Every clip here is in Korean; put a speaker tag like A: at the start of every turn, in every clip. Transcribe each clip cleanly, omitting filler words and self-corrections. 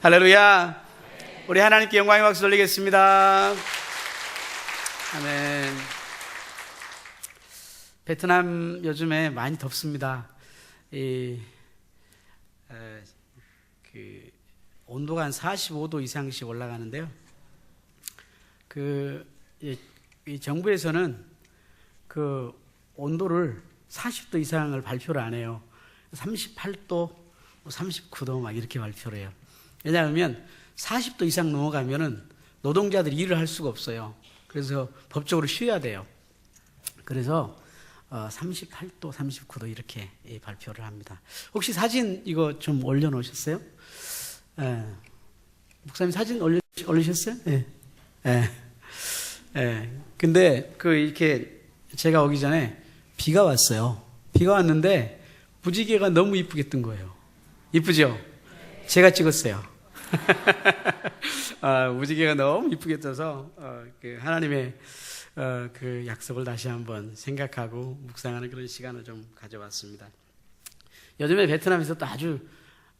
A: 할렐루야. 우리 하나님께 영광의 박수 돌리겠습니다. 아멘. 베트남 요즘에 많이 덥습니다. 온도가 한 45도 이상씩 올라가는데요. 이 정부에서는 그 온도를 40도 이상을 발표를 안 해요. 38도, 39도 막 이렇게 발표를 해요. 왜냐하면 40도 이상 넘어가면은 노동자들이 일을 할 수가 없어요. 그래서 법적으로 쉬어야 돼요. 그래서 38도, 39도 이렇게 발표를 합니다. 혹시 사진 이거 좀 올려놓으셨어요? 목사님 사진 올리셨어요? 근데 이렇게 제가 오기 전에 비가 왔어요. 비가 왔는데 무지개가 너무 이쁘게 뜬 거예요. 이쁘죠? 제가 찍었어요. 무지개가 너무 이쁘게 떠서 하나님의 그 약속을 다시 한번 생각하고 묵상하는 그런 시간을 좀 가져왔습니다. 요즘에 베트남에서 또 아주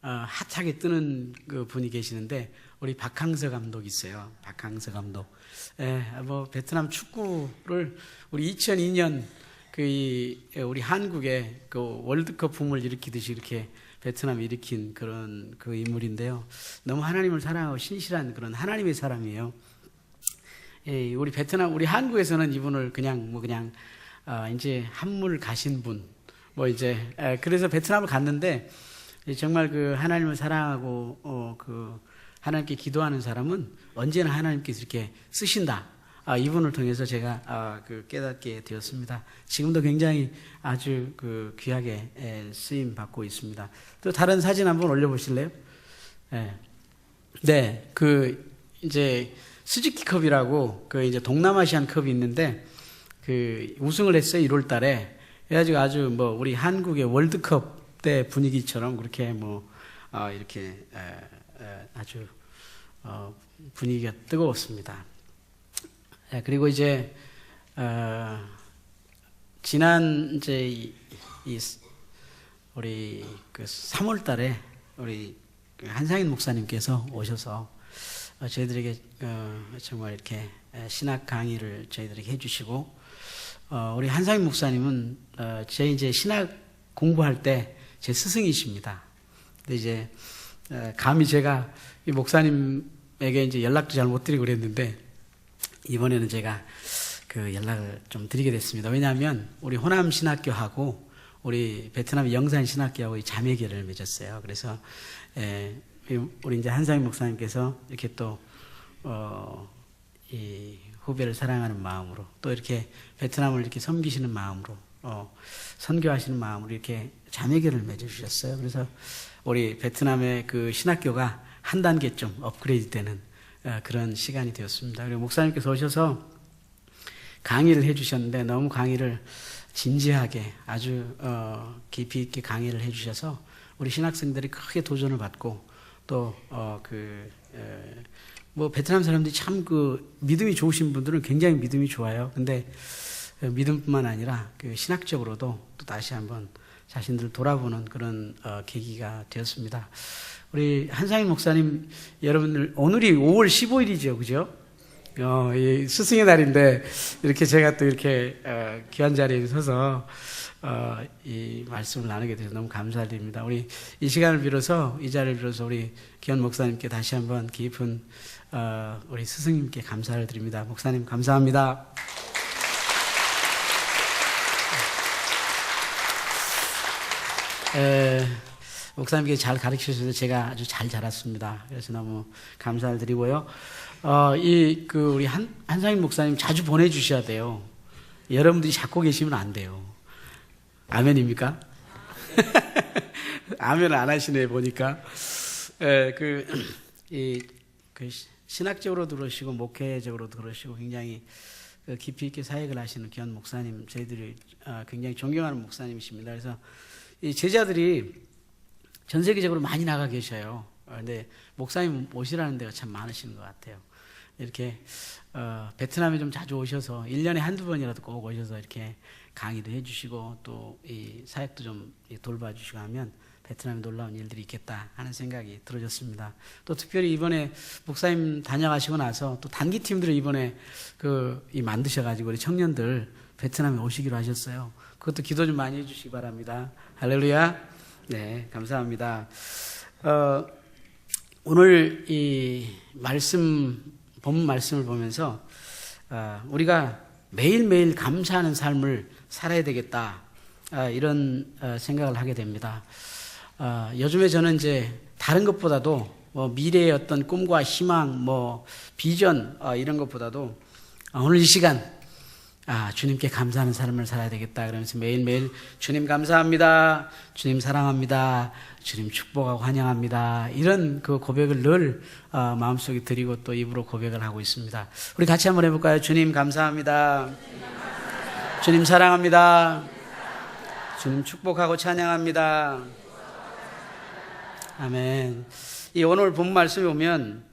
A: 핫하게 뜨는 그 분이 계시는데 우리 박항서 감독 있어요. 박항서 감독. 베트남 축구를 우리 2002년 우리 한국에 그 월드컵 붐을 일으키듯이 이렇게 베트남이 일으킨 그런 그 인물인데요. 너무 하나님을 사랑하고 신실한 그런 하나님의 사람이에요. 우리 베트남, 우리 한국에서는 이분을 이제 한물 가신 분, 그래서 베트남을 갔는데 정말 그 하나님을 사랑하고 하나님께 기도하는 사람은 언제나 하나님께서 이렇게 쓰신다. 이분을 통해서 제가 깨닫게 되었습니다. 지금도 굉장히 아주 귀하게 쓰임 받고 있습니다. 또 다른 사진 한번 올려보실래요? 네, 이제 스즈키컵이라고 이제 동남아시안 컵이 있는데 우승을 했어요. 1월 달에. 그래가지고 아주 우리 한국의 월드컵 때 분위기처럼 그렇게 이렇게 아주 분위기가 뜨거웠습니다. 그리고 이제 지난 이제 우리 3월 달에 우리 한상인 목사님께서 오셔서 저희들에게 정말 이렇게 신학 강의를 저희들에게 해주시고 우리 한상인 목사님은 제 이제 신학 공부할 때 제 스승이십니다. 근데 이제 감히 제가 이 목사님에게 이제 연락도 잘 못 드리고 그랬는데 이번에는 제가 연락을 좀 드리게 됐습니다. 왜냐하면 우리 호남 신학교하고 우리 베트남 영산 신학교하고 자매교를 맺었어요. 그래서 우리 이제 한상인 목사님께서 이렇게 또 이 후배를 사랑하는 마음으로 또 이렇게 베트남을 이렇게 섬기시는 마음으로 선교하시는 마음으로 이렇게 자매교를 맺어주셨어요. 그래서 우리 베트남의 그 신학교가 한 단계 좀 업그레이드되는 그런 시간이 되었습니다. 그리고 목사님께서 오셔서 강의를 해주셨는데 너무 강의를 진지하게 아주 깊이 있게 강의를 해주셔서 우리 신학생들이 크게 도전을 받고 또 베트남 사람들이 참 믿음이 좋으신 분들은 굉장히 믿음이 좋아요. 근데 믿음뿐만 아니라 신학적으로도 또 다시 한번 자신들 돌아보는 그런 계기가 되었습니다. 우리 한상인 목사님 여러분들 오늘이 5월 15일이죠, 그죠? 스승의 날인데 이렇게 제가 또 이렇게 귀한 자리에 서서 이 말씀을 나누게 돼서 너무 감사드립니다. 우리 이 시간을 빌어서 이 자리를 빌어서 우리 귀한 목사님께 다시 한번 깊은 우리 스승님께 감사를 드립니다. 목사님 감사합니다. 목사님께 잘 가르쳐 주셔서 제가 아주 잘 자랐습니다. 그래서 너무 감사를 드리고요. 우리 한상인 목사님 자주 보내주셔야 돼요. 여러분들이 잡고 계시면 안 돼요. 아멘입니까? 아멘을 안 하시네, 보니까. 신학적으로도 그러시고, 목회적으로도 그러시고, 굉장히 깊이 있게 사역을 하시는 귀한 목사님, 저희들이 굉장히 존경하는 목사님이십니다. 그래서 이 제자들이 전 세계적으로 많이 나가 계셔요. 근데 목사님 오시라는 데가 참 많으시는 것 같아요. 이렇게 베트남에 좀 자주 오셔서 1년에 한두 번이라도 꼭 오셔서 이렇게 강의도 해주시고 또 이 사역도 좀 돌봐주시고 하면 베트남에 놀라운 일들이 있겠다 하는 생각이 들어졌습니다. 또 특별히 이번에 목사님 다녀가시고 나서 또 단기팀들을 이번에 이 만드셔가지고 우리 청년들 베트남에 오시기로 하셨어요. 그것도 기도 좀 많이 해주시기 바랍니다. 할렐루야. 네, 감사합니다. 오늘 이 본문 말씀을 보면서 우리가 매일매일 감사하는 삶을 살아야 되겠다. 이런 생각을 하게 됩니다. 요즘에 저는 이제 다른 것보다도 미래의 어떤 꿈과 희망, 비전 이런 것보다도 오늘 이 시간 주님께 감사하는 삶을 살아야 되겠다 그러면서 매일매일 주님 감사합니다, 주님 사랑합니다, 주님 축복하고 환영합니다 이런 그 고백을 늘 마음속에 드리고 또 입으로 고백을 하고 있습니다. 우리 같이 한번 해볼까요? 주님 감사합니다, 주님 사랑합니다, 주님 축복하고 찬양합니다. 아멘. 이 오늘 본 말씀에 보면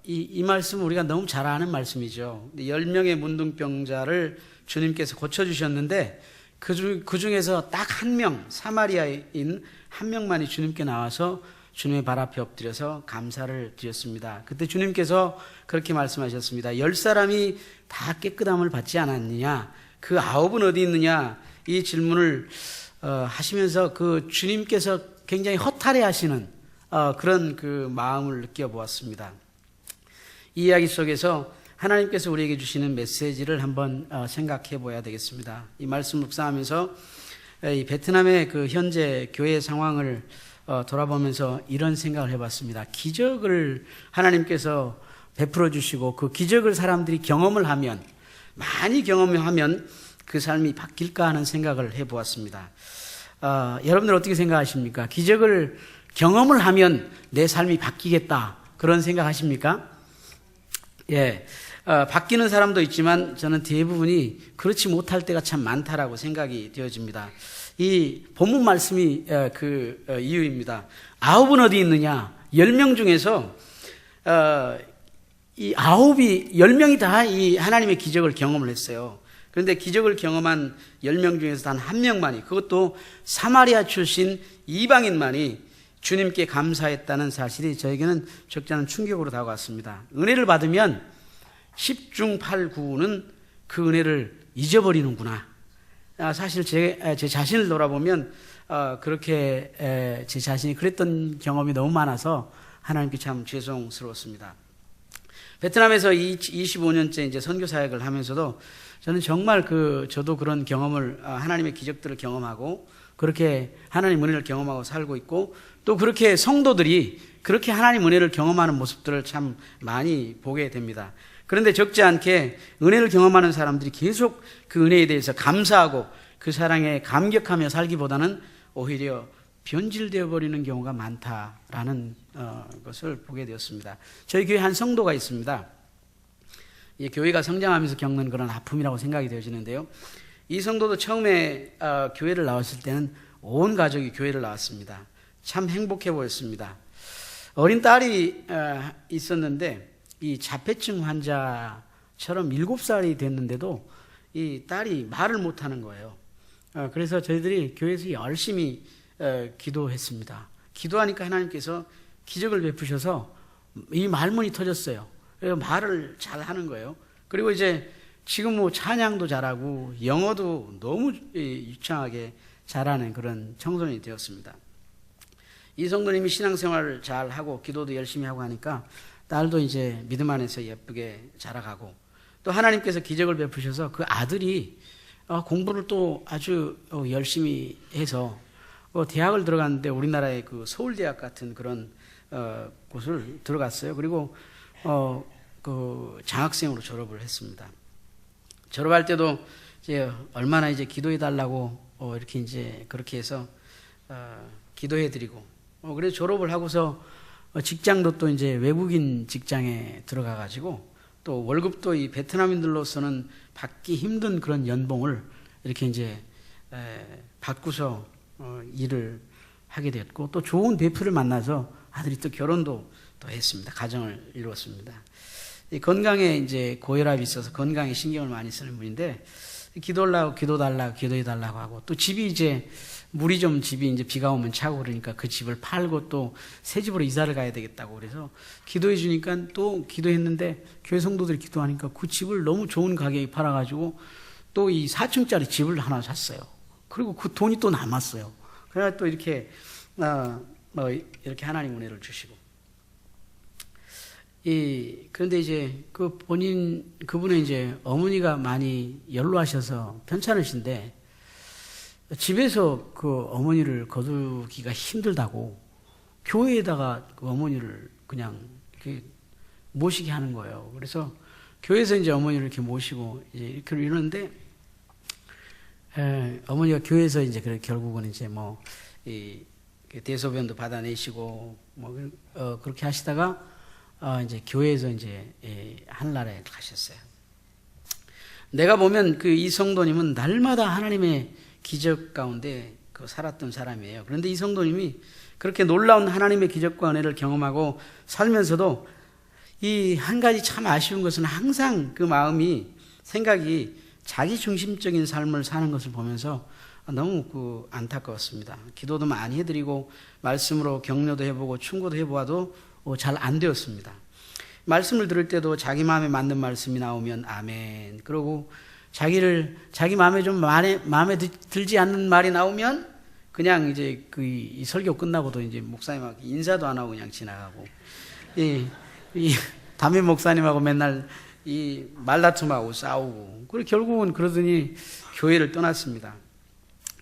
A: 이 말씀은 우리가 너무 잘 아는 말씀이죠. 10명의 문둥병자를 주님께서 고쳐주셨는데 그 중에서 딱 한 명, 사마리아인 한 명만이 주님께 나와서 주님의 발 앞에 엎드려서 감사를 드렸습니다. 그때 주님께서 그렇게 말씀하셨습니다. 10사람이 다 깨끗함을 받지 않았느냐? 그 9은 어디 있느냐? 이 질문을 하시면서 그 주님께서 굉장히 허탈해 하시는 그런 그 마음을 느껴보았습니다. 이 이야기 속에서 하나님께서 우리에게 주시는 메시지를 한번 생각해 보아야 되겠습니다. 이 말씀 묵상하면서 이 베트남의 그 현재 교회 상황을 돌아보면서 이런 생각을 해봤습니다. 기적을 하나님께서 베풀어 주시고 그 기적을 사람들이 경험을 하면, 많이 경험하면 그 삶이 바뀔까 하는 생각을 해보았습니다. 여러분들 어떻게 생각하십니까? 기적을 경험을 하면 내 삶이 바뀌겠다 그런 생각하십니까? 예, 바뀌는 사람도 있지만 저는 대부분이 그렇지 못할 때가 참 많다라고 생각이 되어집니다. 이 본문 말씀이 그 이유입니다. 9은 어디 있느냐? 10명 중에서 이 10명이 다 이 하나님의 기적을 경험을 했어요. 그런데 기적을 경험한 10명 중에서 단 한 명만이, 그것도 사마리아 출신 이방인만이 주님께 감사했다는 사실이 저에게는 적지 않은 충격으로 다가왔습니다. 은혜를 받으면 10중 8구는 그 은혜를 잊어버리는구나. 사실 제 자신을 돌아보면 그렇게 제 자신이 그랬던 경험이 너무 많아서 하나님께 참 죄송스러웠습니다. 베트남에서 25년째 이제 선교 사역을 하면서도 저는 정말 저도 그런 경험을, 하나님의 기적들을 경험하고 그렇게 하나님 은혜를 경험하고 살고 있고, 또 그렇게 성도들이 그렇게 하나님 은혜를 경험하는 모습들을 참 많이 보게 됩니다. 그런데 적지 않게 은혜를 경험하는 사람들이 계속 그 은혜에 대해서 감사하고 그 사랑에 감격하며 살기보다는 오히려 변질되어 버리는 경우가 많다라는 것을 보게 되었습니다. 저희 교회 한 성도가 있습니다. 교회가 성장하면서 겪는 그런 아픔이라고 생각이 되어지는데요. 이 성도도 처음에 교회를 나왔을 때는 온 가족이 교회를 나왔습니다. 참 행복해 보였습니다. 어린 딸이 있었는데 이 자폐증 환자처럼 7살이 됐는데도 이 딸이 말을 못하는 거예요. 그래서 저희들이 교회에서 열심히 기도했습니다. 기도하니까 하나님께서 기적을 베푸셔서 이 말문이 터졌어요. 말을 잘 하는 거예요. 그리고 이제 지금 찬양도 잘하고 영어도 너무 유창하게 잘하는 그런 청소년이 되었습니다. 이 성도님이 신앙생활을 잘 하고 기도도 열심히 하고 하니까 딸도 이제 믿음 안에서 예쁘게 자라가고, 또 하나님께서 기적을 베푸셔서 그 아들이 공부를 또 아주 열심히 해서 대학을 들어갔는데 우리나라의 그 서울대학 같은 그런 곳을 들어갔어요. 그리고 그 장학생으로 졸업을 했습니다. 졸업할 때도 이제 얼마나 이제 기도해 달라고 이렇게 이제 그렇게 해서 기도해 드리고, 그래서 졸업을 하고서 직장도 또 이제 외국인 직장에 들어가 가지고 또 월급도 이 베트남인들로서는 받기 힘든 그런 연봉을 이렇게 이제 받고서 일을 하게 됐고, 또 좋은 대표를 만나서 아들이 또 결혼도 또 했습니다. 가정을 이루었습니다. 이 건강에 이제 고혈압이 있어서 건강에 신경을 많이 쓰는 분인데 기도해 달라고 하고, 또 집이 이제 집이 이제 비가 오면 차고 그러니까 그 집을 팔고 또 새 집으로 이사를 가야 되겠다고 그래서 기도해 주니까 또 기도했는데 교회 성도들이 기도하니까 그 집을 너무 좋은 가격에 팔아가지고 또 이 4층짜리 집을 하나 샀어요. 그리고 그 돈이 또 남았어요. 그래서 또 이렇게 이렇게 하나님 은혜를 주시고. 그런데 이제 그분의 이제 어머니가 많이 연로하셔서 편찮으신데 집에서 그 어머니를 거두기가 힘들다고 교회에다가 그 어머니를 그냥 이렇게 모시게 하는 거예요. 그래서 교회에서 이제 어머니를 이렇게 모시고 이제 이렇게 이러는데 어머니가 교회에서 이제 결국은 이제 대소변도 받아내시고 그렇게 하시다가 이제 교회에서 이제 하늘나라에 가셨어요. 내가 보면 이 성도님은 날마다 하나님의 기적 가운데 살았던 사람이에요. 그런데 이 성도님이 그렇게 놀라운 하나님의 기적과 은혜를 경험하고 살면서도 이 한 가지 참 아쉬운 것은 항상 그 생각이 자기 중심적인 삶을 사는 것을 보면서 너무 안타까웠습니다. 기도도 많이 해드리고 말씀으로 격려도 해보고 충고도 해보아도 잘 안 되었습니다. 말씀을 들을 때도 자기 마음에 맞는 말씀이 나오면 아멘. 그러고 자기 마음에 좀 마음에 들지 않는 말이 나오면 그냥 이제 이 설교 끝나고도 이제 목사님하고 인사도 안 하고 그냥 지나가고, 이 담임 목사님하고 맨날 이 말다툼하고 싸우고, 그리고 결국은 그러더니 교회를 떠났습니다.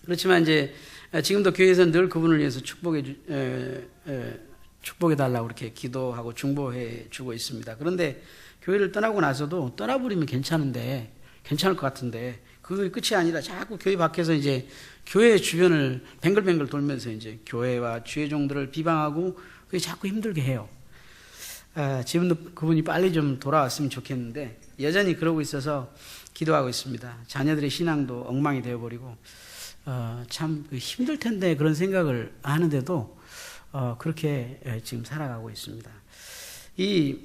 A: 그렇지만 이제 지금도 교회에서는 늘 그분을 위해서 축복해 달라고 이렇게 기도하고 중보해 주고 있습니다. 그런데 교회를 떠나고 나서도 떠나버리면 괜찮을 것 같은데 그게 끝이 아니라 자꾸 교회 밖에서 이제 교회 주변을 뱅글뱅글 돌면서 이제 교회와 주의 종들을 비방하고 그게 자꾸 힘들게 해요. 지금도 그분이 빨리 좀 돌아왔으면 좋겠는데 여전히 그러고 있어서 기도하고 있습니다. 자녀들의 신앙도 엉망이 되어버리고 참 힘들 텐데 그런 생각을 하는데도 그렇게 지금 살아가고 있습니다. 이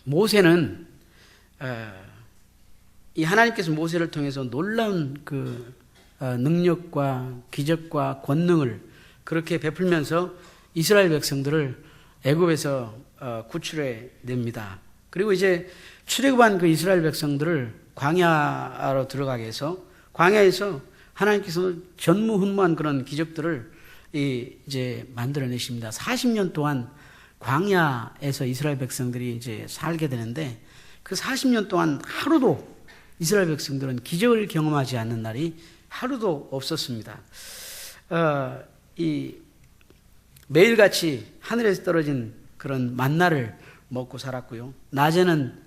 A: 모세는 이 하나님께서 모세를 통해서 놀라운 능력과 기적과 권능을 그렇게 베풀면서 이스라엘 백성들을 애굽에서 구출해 냅니다. 그리고 이제 출애굽한 그 이스라엘 백성들을 광야로 들어가게 해서 광야에서 하나님께서 전무후무한 그런 기적들을 이제 만들어내십니다. 40년 동안 광야에서 이스라엘 백성들이 이제 살게 되는데 그 40년 동안 하루도 이스라엘 백성들은 기적을 경험하지 않는 날이 하루도 없었습니다. 매일같이 하늘에서 떨어진 그런 만나를 먹고 살았고요. 낮에는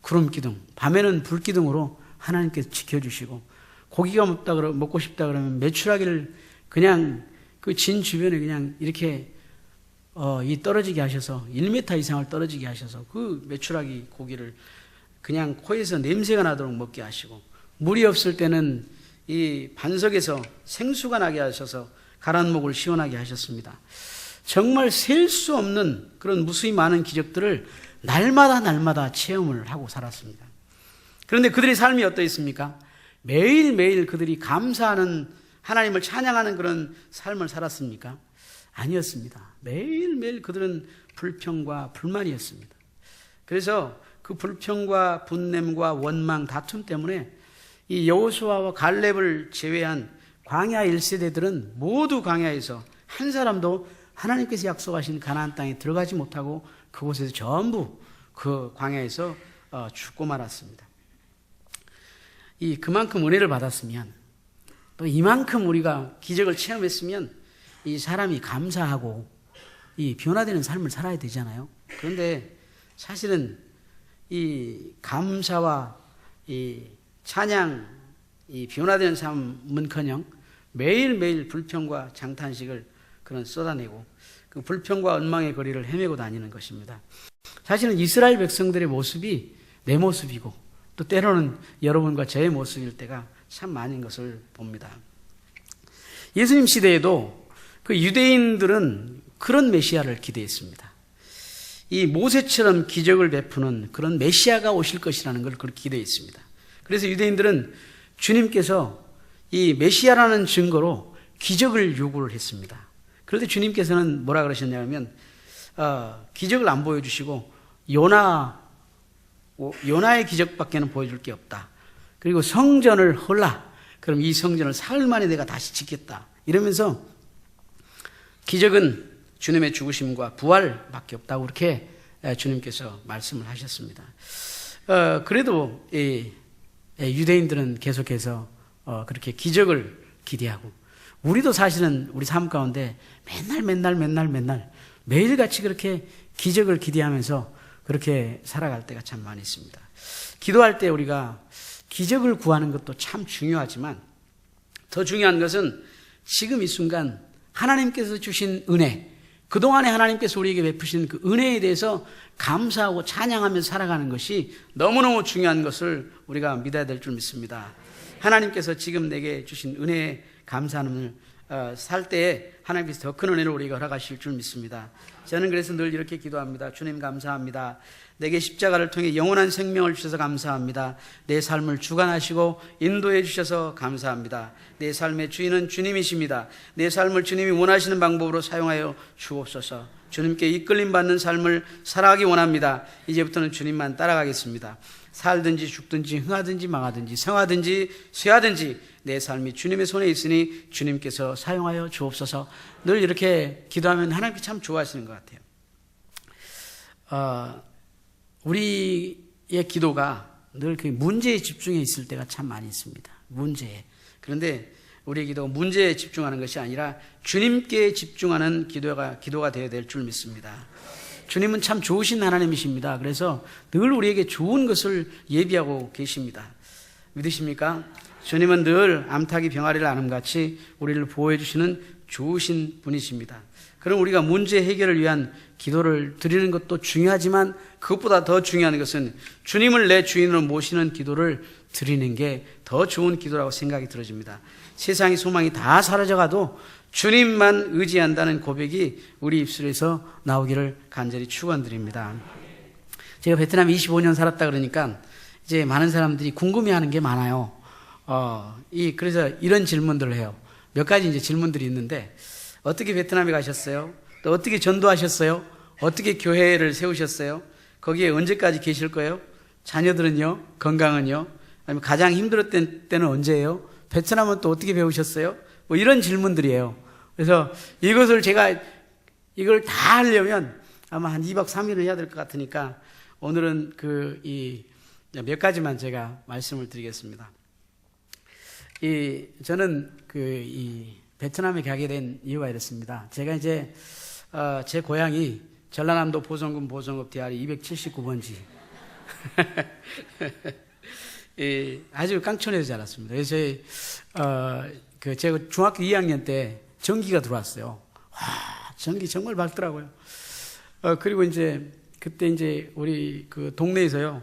A: 구름 기둥, 밤에는 불 기둥으로 하나님께서 지켜주시고 고기가 먹고 싶다 그러면 메추라기를 그냥 그 진 주변에 그냥 이렇게 떨어지게 하셔서 1m 이상을 떨어지게 하셔서 그 메추라기 고기를 그냥 코에서 냄새가 나도록 먹게 하시고 물이 없을 때는 이 반석에서 생수가 나게 하셔서 가란 목을 시원하게 하셨습니다. 정말 셀 수 없는 그런 무수히 많은 기적들을 날마다 체험을 하고 살았습니다. 그런데 그들의 삶이 어떠했습니까? 매일매일 그들이 감사하는 하나님을 찬양하는 그런 삶을 살았습니까? 아니었습니다. 매일매일 그들은 불평과 불만이었습니다. 그래서 그 불평과 분냄과 원망, 다툼 때문에 이 여호수아와 갈렙을 제외한 광야 1세대들은 모두 광야에서 한 사람도 하나님께서 약속하신 가나안 땅에 들어가지 못하고 그곳에서 전부 그 광야에서 죽고 말았습니다. 그만큼 은혜를 받았으면 또 이만큼 우리가 기적을 체험했으면 이 사람이 감사하고 이 변화되는 삶을 살아야 되잖아요. 그런데 사실은 이 감사와 이 찬양, 이 변화되는 삶은커녕 매일매일 불평과 장탄식을 쏟아내고 그 불평과 원망의 거리를 헤매고 다니는 것입니다. 사실은 이스라엘 백성들의 모습이 내 모습이고 또 때로는 여러분과 저의 모습일 때가 참 많은 것을 봅니다. 예수님 시대에도 그 유대인들은 그런 메시아를 기대했습니다. 이 모세처럼 기적을 베푸는 그런 메시아가 오실 것이라는 걸 그렇게 기대했습니다. 그래서 유대인들은 주님께서 이 메시아라는 증거로 기적을 요구를 했습니다. 그런데 주님께서는 뭐라 그러셨냐면 기적을 안 보여주시고 요나의 기적밖에는 보여줄 게 없다. 그리고 성전을 헐라. 그럼 이 성전을 사흘 만에 내가 다시 짓겠다. 이러면서 기적은 주님의 죽으심과 부활밖에 없다고 그렇게 주님께서 말씀을 하셨습니다. 그래도 유대인들은 계속해서 그렇게 기적을 기대하고, 우리도 사실은 우리 삶 가운데 맨날 매일같이 그렇게 기적을 기대하면서 그렇게 살아갈 때가 참 많이 있습니다. 기도할 때 우리가 기적을 구하는 것도 참 중요하지만 더 중요한 것은 지금 이 순간 하나님께서 주신 은혜, 그동안에 하나님께서 우리에게 베푸신 그 은혜에 대해서 감사하고 찬양하면서 살아가는 것이 너무너무 중요한 것을 우리가 믿어야 될 줄 믿습니다. 하나님께서 지금 내게 주신 은혜에 감사함을 살 때에 하나님께서 더 큰 은혜를 우리가 허락하실 줄 믿습니다. 저는 그래서 늘 이렇게 기도합니다. 주님 감사합니다. 내게 십자가를 통해 영원한 생명을 주셔서 감사합니다. 내 삶을 주관하시고 인도해 주셔서 감사합니다. 내 삶의 주인은 주님이십니다. 내 삶을 주님이 원하시는 방법으로 사용하여 주옵소서. 주님께 이끌림 받는 삶을 살아가기 원합니다. 이제부터는 주님만 따라가겠습니다. 살든지 죽든지 흥하든지 망하든지 성하든지 쇠하든지 내 삶이 주님의 손에 있으니 주님께서 사용하여 주옵소서. 늘 이렇게 기도하면 하나님께 참 좋아하시는 것 같아요. 우리의 기도가 늘 그 문제에 집중해 있을 때가 참 많이 있습니다. 문제에. 그런데 우리의 기도가 문제에 집중하는 것이 아니라 주님께 집중하는 기도가 되어야 될 줄 믿습니다. 주님은 참 좋으신 하나님이십니다. 그래서 늘 우리에게 좋은 것을 예비하고 계십니다. 믿으십니까? 주님은 늘 암탉이 병아리를 안음같이 우리를 보호해 주시는 좋으신 분이십니다. 그럼 우리가 문제 해결을 위한 기도를 드리는 것도 중요하지만 그것보다 더 중요한 것은 주님을 내 주인으로 모시는 기도를 드리는 게 더 좋은 기도라고 생각이 들어집니다. 세상의 소망이 다 사라져가도 주님만 의지한다는 고백이 우리 입술에서 나오기를 간절히 축원드립니다. 제가 베트남에 25년 살았다 그러니까 이제 많은 사람들이 궁금해하는 게 많아요. 그래서 이런 질문들을 해요. 몇 가지 이제 질문들이 있는데, 어떻게 베트남에 가셨어요? 또 어떻게 전도하셨어요? 어떻게 교회를 세우셨어요? 거기에 언제까지 계실 거예요? 자녀들은요? 건강은요? 아니면 가장 힘들었던 때는 언제예요? 베트남은 또 어떻게 배우셨어요? 뭐 이런 질문들이에요. 그래서 이걸 다 하려면 아마 한 2박 3일을 해야 될 것 같으니까 오늘은 몇 가지만 제가 말씀을 드리겠습니다. 저는 베트남에 가게 된 이유가 이렇습니다. 제가 이제 제 고향이 전라남도 보성군 보성읍 디아리 279번지 아주 깡촌에서 자랐습니다. 그래서 제가 중학교 2학년 때 전기가 들어왔어요. 와, 전기 정말 밝더라고요. 그리고 그때 우리 그 동네에서요,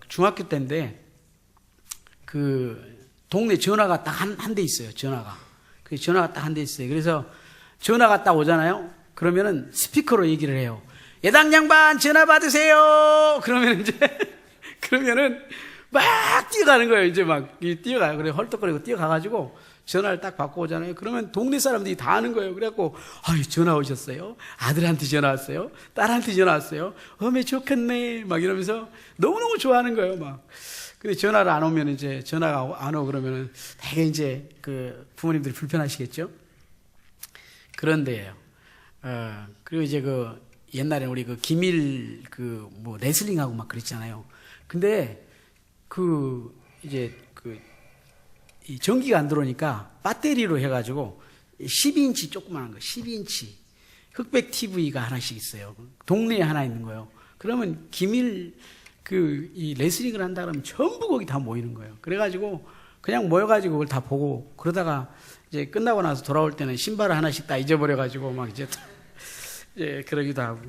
A: 중학교 때인데, 동네 전화가 딱 한 대 있어요, 전화가. 전화가 딱 한 대 있어요. 그래서 전화가 딱 오잖아요? 그러면은 스피커로 얘기를 해요. 예당 양반 전화 받으세요! 그러면은 막 뛰어가는 거예요. 이제 막 뛰어가요. 그래 헐떡거리고 뛰어가가지고 전화를 딱 받고 오잖아요. 그러면 동네 사람들이 다 아는 거예요. 그래갖고 전화 오셨어요? 아들한테 전화 왔어요? 딸한테 전화 왔어요? 어메 좋겠네. 막 이러면서 너무너무 좋아하는 거예요. 막. 근데 전화를 안 오면 전화가 안 오고 그러면은 되게 부모님들이 불편하시겠죠? 그런데요. 그리고 옛날에 우리 기밀 레슬링하고 막 그랬잖아요. 근데 이 전기가 안 들어오니까 배터리로 해가지고 12인치 조그만한 거, 12인치 흑백 TV가 하나씩 있어요. 동네에 하나 있는 거예요. 그러면 기밀 이 레슬링을 한다 그러면 전부 거기 다 모이는 거예요. 그래가지고 그냥 모여가지고 그걸 다 보고, 그러다가 이제 끝나고 나서 돌아올 때는 신발을 하나씩 다 잊어버려가지고 막 그러기도 하고.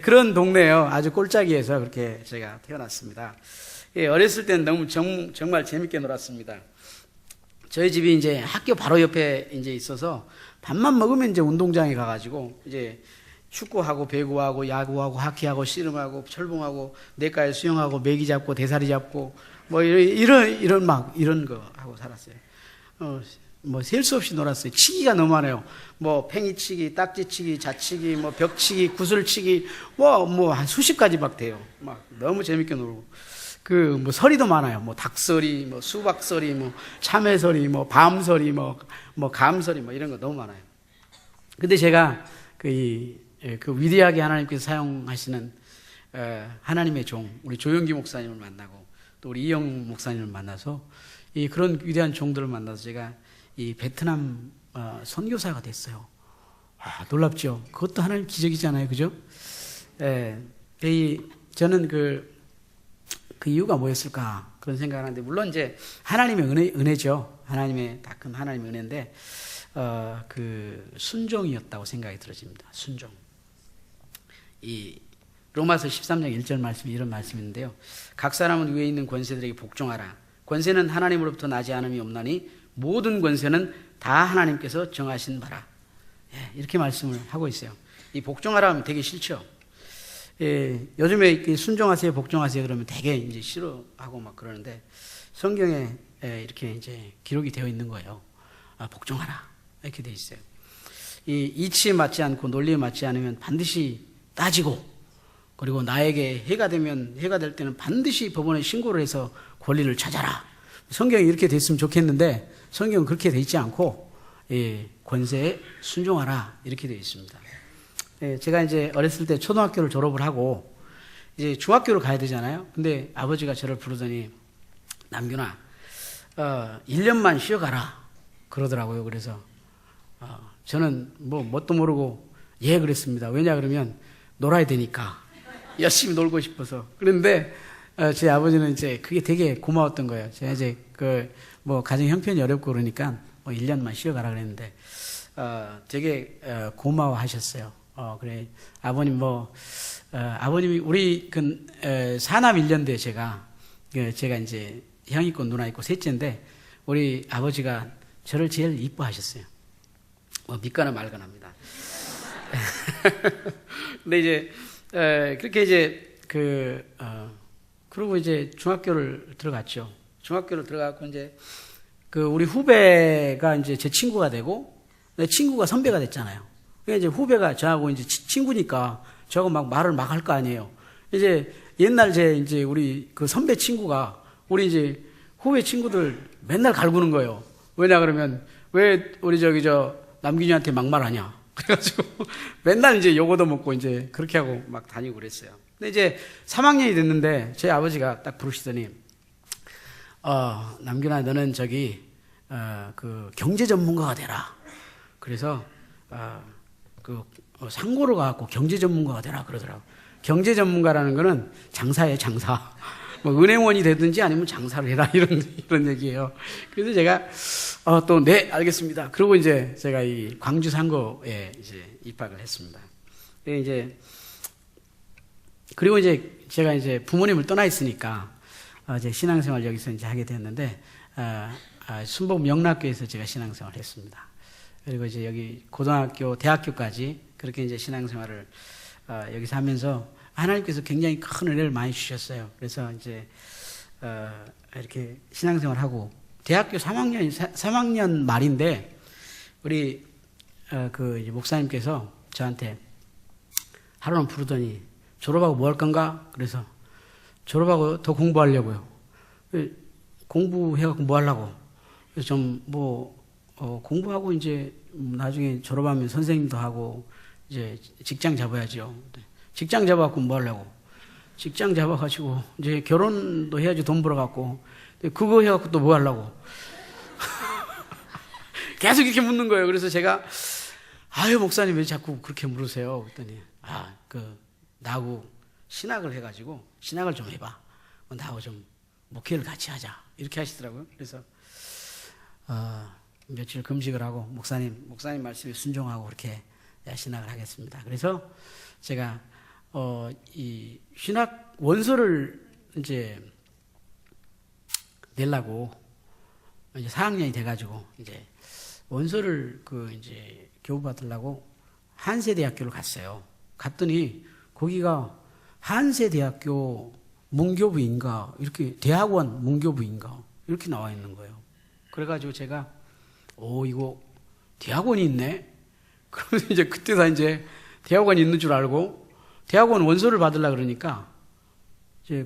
A: 그런 동네예요. 아주 꼴짜기에서 그렇게 제가 태어났습니다. 어렸을 때는 너무 정말 재밌게 놀았습니다. 저희 집이 이제 학교 바로 옆에 있어서 밥만 먹으면 운동장에 가가지고 축구하고 배구하고 야구하고 하키하고 씨름하고 철봉하고 내과에 수영하고 메기 잡고 대사리 잡고 뭐 이런 막 이런 거 하고 살았어요. 뭐 셀 수 없이 놀았어요. 치기가 너무 많아요. 뭐 팽이치기, 딱지치기, 자치기, 뭐 벽치기, 구슬치기 뭐 한 수십 가지 막 돼요. 막 너무 재밌게 놀고 뭐 서리도 많아요. 뭐 닭서리, 뭐 수박서리, 뭐 참외서리, 뭐 밤서리, 뭐 감서리 뭐 이런 거 너무 많아요. 근데 제가 그 위대하게 하나님께서 사용하시는 하나님의 종 우리 조영기 목사님을 만나고 또 우리 이영 목사님을 만나서 그런 위대한 종들을 만나서 제가 이 베트남 선교사가 됐어요. 놀랍죠. 그것도 하나님 기적이잖아요, 그죠? 저는 그 이유가 뭐였을까 그런 생각을 하는데 물론 이제 하나님의 은혜죠. 하나님의 다 큰 하나님의 은혜인데 그 순종이었다고 생각이 들어집니다. 순종. 이 로마서 13장 1절 말씀이 이런 말씀인데요. 각 사람은 위에 있는 권세들에게 복종하라. 권세는 하나님으로부터 나지 않음이 없나니 모든 권세는 다 하나님께서 정하신 바라. 이렇게 말씀을 하고 있어요. 이 복종하라 하면 되게 싫죠. 요즘에 순종하세요, 복종하세요 그러면 되게 이제 싫어하고 막 그러는데 성경에 이렇게 이제 기록이 되어 있는 거예요. 복종하라 이렇게 되어 있어요. 이 이치에 맞지 않고 논리에 맞지 않으면 반드시 따지고 그리고 나에게 해가 될 때는 반드시 법원에 신고를 해서 권리를 찾아라. 성경이 이렇게 됐으면 좋겠는데 성경은 그렇게 돼 있지 않고 권세에 순종하라 이렇게 되어 있습니다. 제가 이제 어렸을 때 초등학교를 졸업을 하고 이제 중학교를 가야 되잖아요. 근데 아버지가 저를 부르더니 남균아 1년만 쉬어가라 그러더라고요. 그래서 저는 뭣도 모르고 그랬습니다. 왜냐 그러면 놀아야 되니까 열심히 놀고 싶어서. 그런데 제 아버지는 이제 그게 되게 고마웠던 거예요. 제가 이제 가정 형편이 어렵고 그러니까 1년만 쉬어가라 그랬는데 되게 고마워하셨어요. 그래 아버님 아버님이 우리 사남 1년대 제가 이제 형 있고 누나 있고 셋째인데 우리 아버지가 저를 제일 이뻐하셨어요. 믿거나 말거나입니다. 근데 이제 그렇게 이제 그러고 이제 중학교를 들어갔죠. 중학교를 들어가고 이제 우리 후배가 이제 제 친구가 되고 내 친구가 선배가 됐잖아요. 그러니까 이제 후배가 저하고 이제 친구니까 저하고 막 말을 막 할 거 아니에요. 이제 옛날 이제 우리 그 선배 친구가 우리 이제 후배 친구들 맨날 갈구는 거예요. 왜냐 그러면 왜 우리 남균이한테 막말하냐. 그래가지고 맨날 이제 요거도 먹고 이제 그렇게 하고 막 다니고 그랬어요. 근데 이제 3학년이 됐는데 제 아버지가 딱 부르시더니 남균아 너는 그 경제 전문가가 되라. 그래서 상고로 가갖고 경제 전문가가 되라 그러더라고. 경제 전문가라는 거는 장사예요, 장사. 은행원이 되든지 아니면 장사를 해라 이런 얘기예요. 그래서 제가 또 네 알겠습니다. 그리고 이제 제가 이 광주 상고에 이제 입학을 했습니다. 그리고 이제 제가 이제 부모님을 떠나 있으니까 이제 신앙생활 여기서 이제 하게 됐는데 순복 명락교에서 제가 신앙생활을 했습니다. 그리고 이제 여기 고등학교, 대학교까지 그렇게 이제 신앙생활을 여기서 하면서 하나님께서 굉장히 큰 은혜를 많이 주셨어요. 그래서 이제 이렇게 신앙생활하고 대학교 3학년 말인데 우리 이제 목사님께서 저한테 하루는 부르더니 졸업하고 뭐 할 건가? 그래서 졸업하고 더 공부하려고요. 공부해갖고 뭐 하려고? 그래서 좀 공부하고 이제 나중에 졸업하면 선생님도 하고 이제 직장 잡아야죠. 직장 잡아갖고 뭐 하려고? 직장 잡아가지고 이제 결혼도 해야지 돈 벌어갖고 그거 해갖고 또 뭐 하려고? 계속 이렇게 묻는 거예요. 그래서 제가 목사님 왜 자꾸 그렇게 물으세요? 그랬더니 나하고 신학을 해가지고 신학을 좀 해봐. 나하고 좀 목회를 같이 하자. 이렇게 하시더라고요. 그래서 며칠 금식을 하고 목사님 말씀에 순종하고 그렇게 신학을 하겠습니다. 그래서 제가 이 신학 원서를 이제 내려고 이제 4학년이 돼가지고 이제 원서를 이제 교부 받으려고 한세대학교를 갔어요. 갔더니 거기가 한세대학교 문교부인가 이렇게 대학원 문교부인가 이렇게 나와 있는 거예요. 그래가지고 제가 이거 대학원이 있네. 그러면서 이제 그때 다 이제 대학원이 있는 줄 알고 대학원 원서를 받으려고 그러니까 이제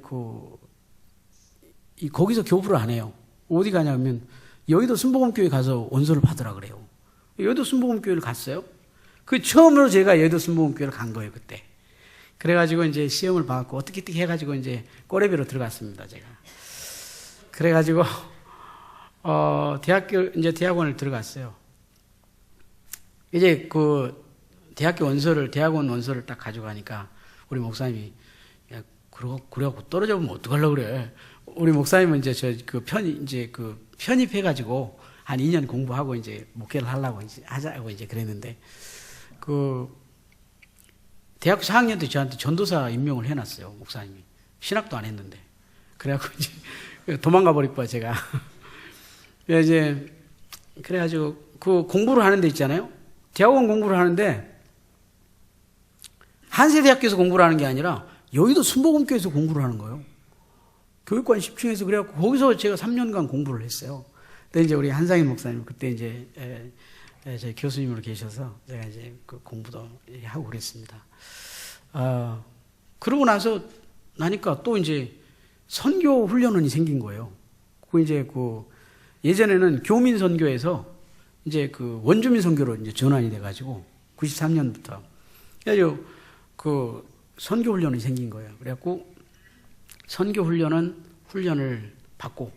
A: 거기서 교부를 안 해요. 어디 가냐면 여의도 순복음교회 가서 원서를 받으라 그래요. 여의도 순복음교회를 갔어요. 그 처음으로 제가 여의도 순복음교회를 간 거예요, 그때. 그래가지고 이제 시험을 봐갖고 어떻게 해가지고 이제 꼬레비로 들어갔습니다, 제가. 그래가지고 대학원을 들어갔어요. 이제 대학원 원서를 딱 가져가니까 우리 목사님이 야, 그래갖고 떨어져 보면 어떡하려고 그래. 우리 목사님은 이제 편입해가지고 한 2년 공부하고 이제 목회를 하자고 이제 그랬는데 대학교 4학년 때 저한테 전도사 임명을 해놨어요, 목사님이. 신학도 안 했는데. 그래갖고 이제 도망가 버릴 거야, 제가. 그래가지고 공부를 하는 데 있잖아요. 대학원 공부를 하는데 한세대학교에서 공부를 하는 게 아니라 여의도 순복음교회에서 공부를 하는 거예요. 교육관 10층에서. 그래갖고 거기서 제가 3년간 공부를 했어요. 근데 이제 우리 한상인 목사님 그때 이제 저희 교수님으로 계셔서 제가 이제 공부도 하고 그랬습니다. 그러고 나니까 또 이제 선교 훈련원이 생긴 거예요. 예전에는 교민 선교에서 이제 원주민 선교로 이제 전환이 돼가지고 93년부터 그래가지고 선교 훈련이 생긴 거예요. 그래갖고 선교 훈련을 받고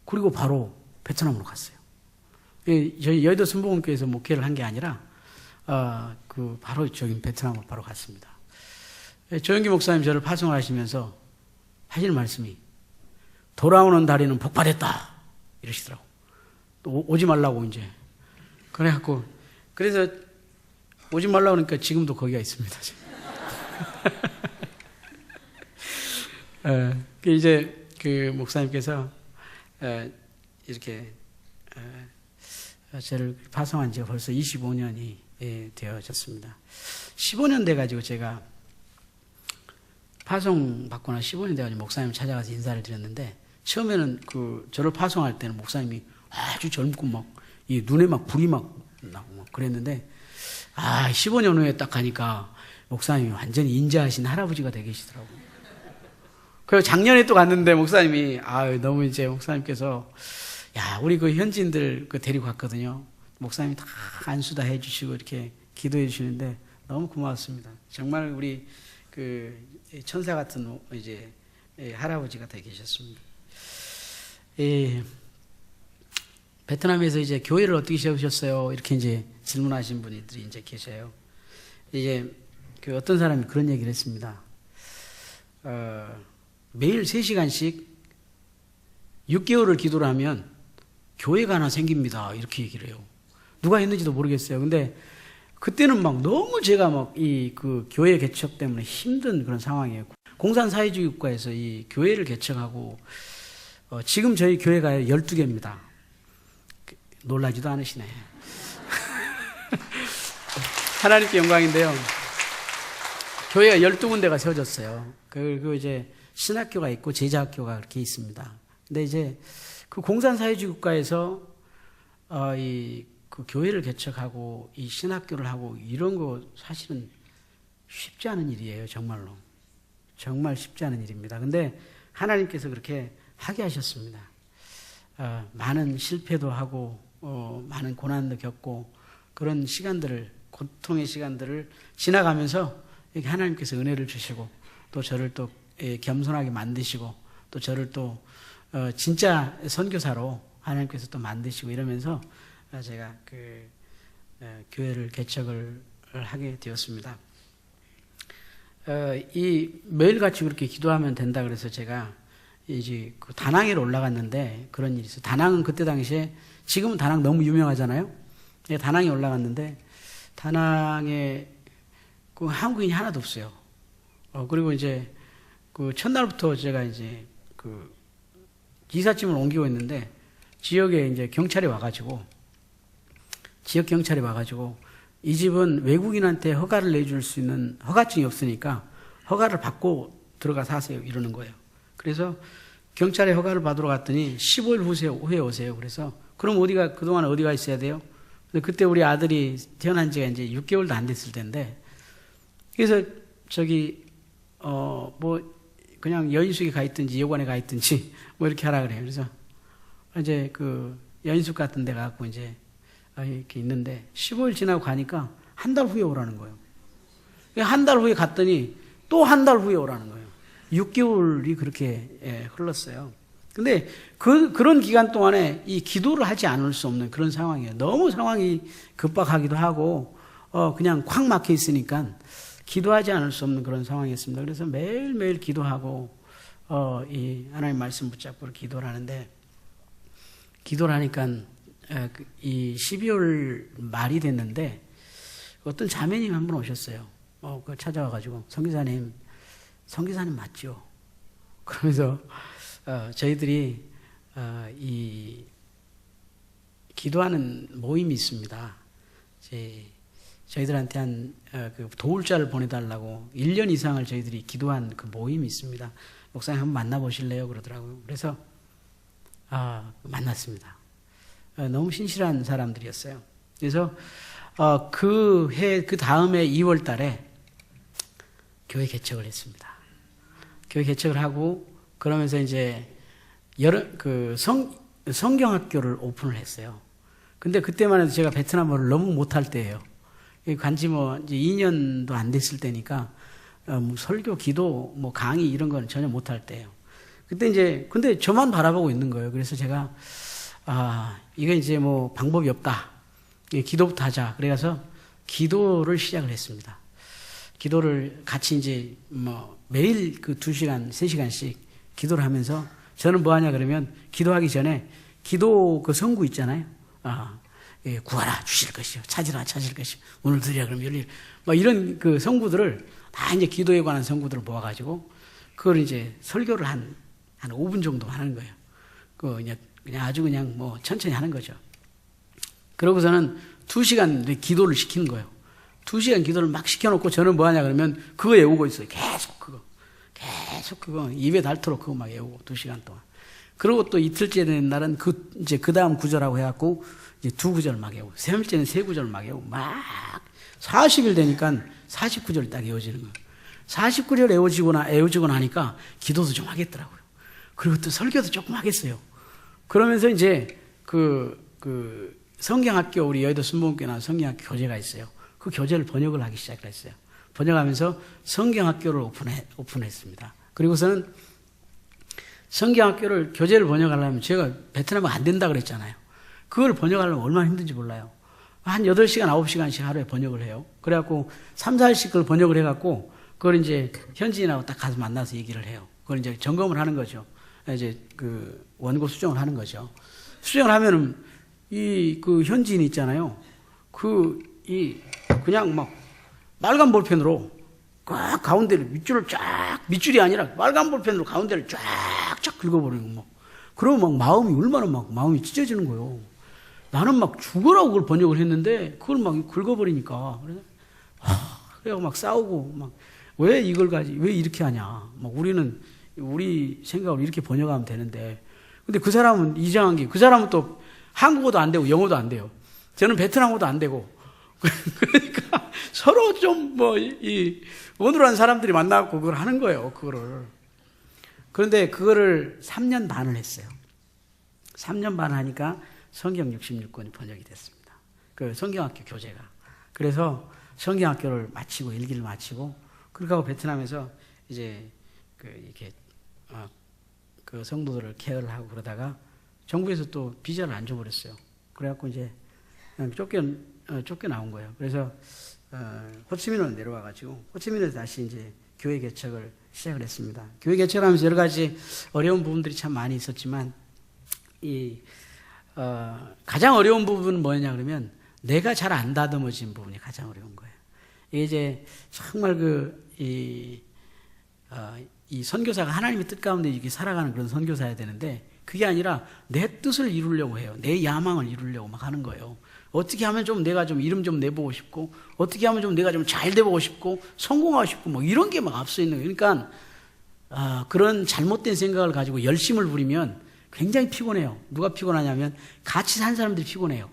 A: 그리고 바로 베트남으로 갔어요. 저희 여의도 순복음교회에서 목회를 한 게 아니라 바로 저기 베트남으로 바로 갔습니다. 조영기 목사님 저를 파송을 하시면서 하시는 말씀이 돌아오는 다리는 복받았다 이러시더라고. 또 오지 말라고 이제. 그래서 오지 말라고 하니까 지금도 거기가 있습니다. 이제 목사님께서 이렇게 저를 파송한 지가 벌써 25년이 되어졌습니다. 15년 돼가지고 제가 파송 받고 나 15년 돼가지고 목사님 찾아가서 인사를 드렸는데 처음에는 저를 파송할 때는 목사님이 아주 젊고 이 눈에 불이 나고 그랬는데 15년 후에 딱 가니까 목사님이 완전히 인자하신 할아버지가 되어 계시더라고요. 그리고 작년에 또 갔는데 목사님이 너무 이제 목사님께서 우리 현지인들 데리고 갔거든요. 목사님이 다 안수 다 해주시고 이렇게 기도해 주시는데 너무 고마웠습니다. 정말 우리 천사 같은 이제 할아버지가 되어 계셨습니다. 베트남에서 이제 교회를 어떻게 세우셨어요? 이렇게 이제 질문하신 분들이 이제 계셔요. 이제 어떤 사람이 그런 얘기를 했습니다. 매일 3시간씩 6개월을 기도를 하면 교회가 하나 생깁니다. 이렇게 얘기를 해요. 누가 했는지도 모르겠어요. 근데 그때는 너무 제가 교회 개척 때문에 힘든 그런 상황이에요. 공산 사회주의 국가에서 이 교회를 개척하고 지금 저희 교회가 12개입니다. 놀라지도 않으시네. 하나님께 영광인데요. 교회가 12군데가 세워졌어요. 그리고 이제 신학교가 있고 제자학교가 그렇게 있습니다. 근데 이제 공산사회주의 국가에서 교회를 개척하고 이 신학교를 하고 이런 거 사실은 쉽지 않은 일이에요. 정말로. 정말 쉽지 않은 일입니다. 근데 하나님께서 그렇게 하게 하셨습니다. 많은 실패도 하고 많은 고난도 겪고 그런 고통의 시간들을 지나가면서 이렇게 하나님께서 은혜를 주시고 또 저를 또 겸손하게 만드시고 또 저를 또 진짜 선교사로 하나님께서 또 만드시고 이러면서 제가 교회를 개척을 하게 되었습니다. 매일같이 그렇게 기도하면 된다 그래서 제가 이제 다낭에 올라갔는데 그런 일이 있어요. 다낭은 그때 당시에 지금은 다낭 너무 유명하잖아요. 다낭에 올라갔는데 다낭에 한국인이 하나도 없어요. 그리고 이제 첫날부터 제가 이제 이삿짐을 옮기고 있는데 지역 경찰이 와가지고 이 집은 외국인한테 허가를 내줄 수 있는 허가증이 없으니까 허가를 받고 들어가 사세요. 이러는 거예요. 그래서 경찰에 허가를 받으러 갔더니 15일 후에 오세요. 그래서 그럼 그동안 어디가 있어야 돼요? 근데 그때 우리 아들이 태어난 지가 이제 6개월도 안 됐을 텐데, 그래서 뭐 그냥 여인숙에 가 있든지 여관에 가 있든지 뭐 이렇게 하라 그래요. 그래서 이제 그 여인숙 같은 데 가고 이제 이렇게 있는데 15일 지나고 가니까 한 달 후에 오라는 거예요. 한 달 후에 갔더니 또 한 달 후에 오라는 거예요. 6개월이 그렇게 흘렀어요. 근데 그런 기간 동안에 이 기도를 하지 않을 수 없는 그런 상황이에요. 너무 상황이 급박하기도 하고 그냥 콱 막혀 있으니까 기도하지 않을 수 없는 그런 상황이었습니다. 그래서 매일매일 기도하고 이 하나님 말씀 붙잡고 기도를 하는데, 기도를 하니까 이 12월 말이 됐는데 어떤 자매님 한 분 오셨어요. 그 찾아와가지고 성기사님 맞죠? 그러면서 저희들이 이 기도하는 모임이 있습니다. 저희들한테 그 도울자를 보내달라고 1년 이상을 저희들이 기도한 그 모임이 있습니다. 목사님 한번 만나보실래요? 그러더라고요. 그래서 만났습니다. 너무 신실한 사람들이었어요. 그래서 그 다음에 2월 달에 교회 개척을 했습니다. 교회 개척을 하고 그러면서 이제 성경학교를 오픈을 했어요. 근데 그때만 해도 제가 베트남어를 너무 못할 때예요. 간지 이제 2년도 안 됐을 때니까 뭐 설교, 기도, 뭐 강의 이런 건 전혀 못할 때예요. 근데 저만 바라보고 있는 거예요. 그래서 제가 이거 이제 뭐 방법이 없다. 기도부터 하자. 그래서 기도를 시작을 했습니다. 기도를 같이 이제 뭐 매일 그 2시간, 3시간씩 기도를 하면서 저는 뭐 하냐 그러면 기도하기 전에 기도 그 성구 있잖아요. 구하라 주실 것이요. 찾으라 찾을 것이요. 오늘 드리라 그러면 열리라. 뭐 이런 그 성구들을 다 이제 기도에 관한 성구들을 모아가지고 그걸 이제 설교를 한 5분 정도 하는 거예요. 그냥 아주 그냥 뭐 천천히 하는 거죠. 그러고서는 2시간 기도를 시키는 거예요. 2시간 기도를 막 시켜놓고 저는 뭐 하냐 그러면 그거 외우고 있어요. 계속 그거 입에 닳도록 그거 막 외우고 2시간 동안. 그리고 또 이틀째 되는 날은 이제 그 다음 구절하고 해갖고 이제 2구절 막 외우고, 3일째는 3구절 막 외우고, 막 40일 되니까 49절 딱 외워지는 거예요. 49절 외워지고 나니까 기도도 좀 하겠더라고요. 그리고 또 설교도 조금 하겠어요. 그러면서 이제 그 성경학교, 우리 여의도 순복음교회 나온 성경학교 교재가 있어요. 그 교재를 번역을 하기 시작을 했어요. 번역하면서 성경학교를 오픈했습니다. 그리고서는 성경학교를 교재를 번역하려면 제가 베트남어 안 된다 그랬잖아요. 그걸 번역하려면 얼마나 힘든지 몰라요. 한 8시간, 9시간씩 하루에 번역을 해요. 그래갖고 3, 4일씩 그걸 번역을 해갖고 그걸 이제 현지인하고 딱 가서 만나서 얘기를 해요. 그걸 이제 점검을 하는 거죠. 이제 그 원고 수정을 하는 거죠. 수정을 하면은 그 현지인 있잖아요. 그냥 막 빨간 볼펜으로 꽉 가운데를 밑줄이 아니라 빨간 볼펜으로 가운데를 쫙쫙 긁어버리고 막. 그러면 막 마음이 찢어지는 거예요. 나는 막 죽으라고 그걸 번역을 했는데 그걸 막 긁어버리니까. 그래서 막 싸우고 막 왜 이렇게 하냐. 막 우리 생각으로 이렇게 번역하면 되는데. 근데 그 사람은 이상한 게, 그 사람은 또 한국어도 안 되고 영어도 안 돼요. 저는 베트남어도 안 되고. 그러니까 서로 좀 어눌한 사람들이 만나고 그걸 하는 거예요, 그거를. 그런데 그거를 3년 반을 했어요. 3년 반 하니까 성경 66권이 번역이 됐습니다. 그 성경학교 교재가. 그래서 성경학교를 마치고, 일기를 마치고, 그러고 베트남에서 이제 이렇게 그 성도들을 케어를 하고 그러다가 정부에서 또 비자를 안 줘버렸어요. 그래갖고 이제 쫓겨 나온 거예요. 그래서 호치민으로 내려와가지고 호치민에서 다시 이제 교회 개척을 시작을 했습니다. 교회 개척을 하면서 여러 가지 어려운 부분들이 참 많이 있었지만 가장 어려운 부분은 뭐냐 그러면 내가 잘 안 다듬어진 부분이 가장 어려운 거예요. 이게 이제 정말 이 선교사가 하나님의 뜻 가운데 이렇게 살아가는 그런 선교사여야 되는데 그게 아니라 내 뜻을 이루려고 해요. 내 야망을 이루려고 막 하는 거예요. 어떻게 하면 좀 내가 좀 이름 좀 내보고 싶고, 어떻게 하면 좀 내가 좀 잘 돼보고 싶고, 성공하고 싶고, 뭐 이런 게 막 앞서 있는 거예요. 그러니까 그런 잘못된 생각을 가지고 열심을 부리면 굉장히 피곤해요. 누가 피곤하냐면 같이 산 사람들이 피곤해요.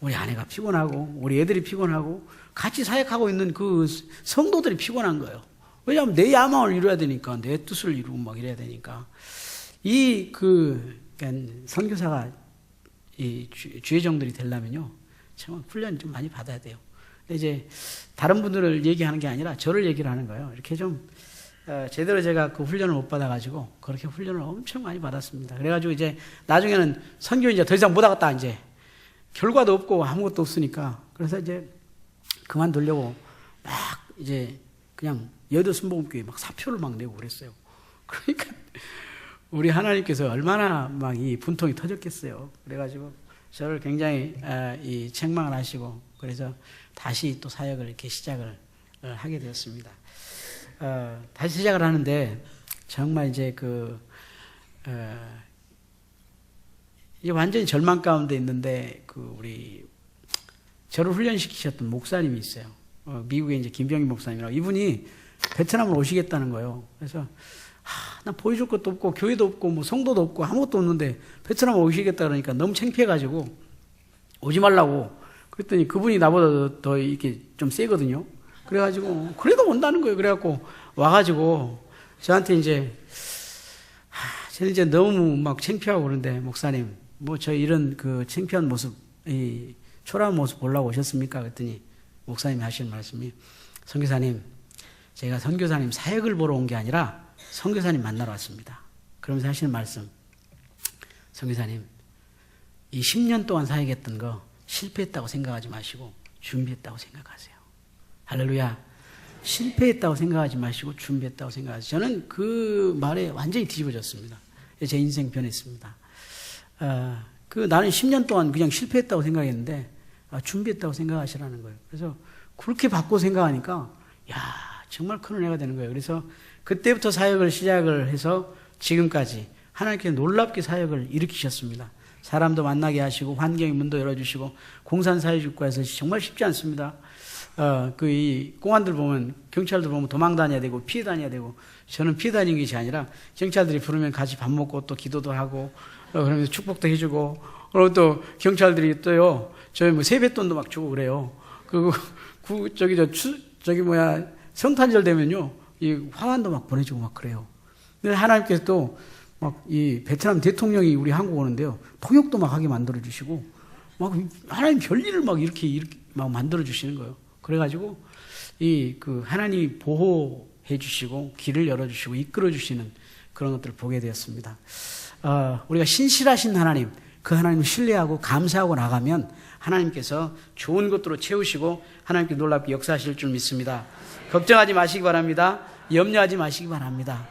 A: 우리 아내가 피곤하고, 우리 애들이 피곤하고, 같이 사역하고 있는 그 성도들이 피곤한 거예요. 왜냐하면 내 야망을 이루어야 되니까, 내 뜻을 이루고 막 이래야 되니까. 그러니까 선교사가 이 주의종들이 되려면요, 정말 훈련 좀 많이 받아야 돼요. 근데 이제 다른 분들을 얘기하는 게 아니라 저를 얘기를 하는 거예요. 이렇게 좀 제대로 제가 그 훈련을 못 받아가지고 그렇게 훈련을 엄청 많이 받았습니다. 그래가지고 이제 나중에는 선교 이제 더 이상 못 하겠다, 이제 결과도 없고 아무것도 없으니까. 그래서 이제 그만두려고 막 이제 그냥 여의도 순복음교회 막 사표를 막 내고 그랬어요. 그러니까 우리 하나님께서 얼마나 막 이 분통이 터졌겠어요. 그래가지고 저를 굉장히 이 책망을 하시고, 그래서 다시 또 사역을 이렇게 시작을 하게 되었습니다. 다시 시작을 하는데 정말 이제 이제 완전히 절망 가운데 있는데 우리 저를 훈련시키셨던 목사님이 있어요. 미국에 이제 김병희 목사님이라고, 이분이 베트남을 오시겠다는 거예요. 그래서 나 보여줄 것도 없고 교회도 없고 뭐 성도도 없고 아무것도 없는데 베트남 오시겠다 그러니까 너무 창피해가지고 오지 말라고 그랬더니 그분이 나보다 더 이렇게 좀 세거든요. 그래가지고 그래도 온다는 거예요. 그래갖고 와가지고 저한테 이제 저는 이제 너무 막 창피하고 그런데, 목사님 뭐 저 이런 그 창피한 모습, 이 초라한 모습 보려고 오셨습니까? 그랬더니 목사님이 하시는 말씀이, 선교사님, 제가 선교사님 사역을 보러 온 게 아니라 선교사님 만나러 왔습니다. 그러면서 하시는 말씀, 선교사님, 이 10년 동안 사역했던 거 실패했다고 생각하지 마시고 준비했다고 생각하세요. 할렐루야. 실패했다고 생각하지 마시고 준비했다고 생각하세요. 저는 그 말에 완전히 뒤집어졌습니다. 제 인생 변했습니다. 나는 10년 동안 그냥 실패했다고 생각했는데 준비했다고 생각하시라는 거예요. 그래서 그렇게 바꿔 생각하니까 정말 큰 은혜가 되는 거예요. 그래서 그때부터 사역을 시작을 해서 지금까지 하나님께서 놀랍게 사역을 일으키셨습니다. 사람도 만나게 하시고 환경의 문도 열어주시고, 공산사회주의국가에서 정말 쉽지 않습니다. 이 공안들 보면, 경찰들 보면 도망 다녀야 되고 피해 다녀야 되고, 저는 피해 다니는 것이 아니라 경찰들이 부르면 같이 밥 먹고 또 기도도 하고 그러면서 축복도 해주고, 그리고 또 경찰들이 또요 저희 뭐 세뱃돈도 막 주고 그래요. 성탄절 되면요 이 화환도 막 보내주고 막 그래요. 근데 하나님께서 또 막 이 베트남 대통령이 우리 한국 오는데요, 통역도 막 하게 만들어 주시고, 막 하나님 별일을 막 이렇게 막 만들어 주시는 거예요. 그래가지고 하나님이 보호해 주시고 길을 열어 주시고 이끌어 주시는 그런 것들을 보게 되었습니다. 우리가 신실하신 하나님, 그 하나님을 신뢰하고 감사하고 나가면 하나님께서 좋은 것들로 채우시고 하나님께 놀랍게 역사하실 줄 믿습니다. 걱정하지 마시기 바랍니다. 염려하지 마시기 바랍니다.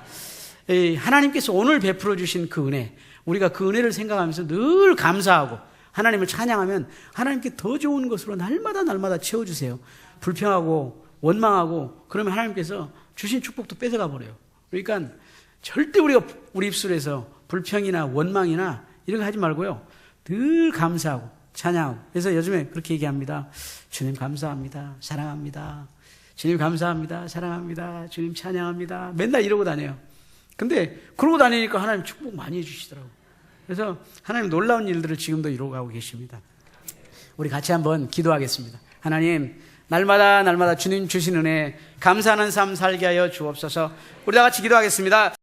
A: 하나님께서 오늘 베풀어 주신 그 은혜, 우리가 그 은혜를 생각하면서 늘 감사하고 하나님을 찬양하면 하나님께 더 좋은 것으로 날마다 채워주세요. 불평하고 원망하고 그러면 하나님께서 주신 축복도 뺏어가 버려요. 그러니까 절대 우리가 우리 입술에서 불평이나 원망이나 이런 거 하지 말고요, 늘 감사하고 찬양하고. 그래서 요즘에 그렇게 얘기합니다. 주님 감사합니다, 사랑합니다. 주님 감사합니다, 사랑합니다. 주님 찬양합니다. 맨날 이러고 다녀요. 근데 그러고 다니니까 하나님 축복 많이 해주시더라고요. 그래서 하나님 놀라운 일들을 지금도 이루어가고 계십니다. 우리 같이 한번 기도하겠습니다. 하나님, 날마다 주님 주신 은혜 감사하는 삶 살게 하여 주옵소서. 우리 다 같이 기도하겠습니다.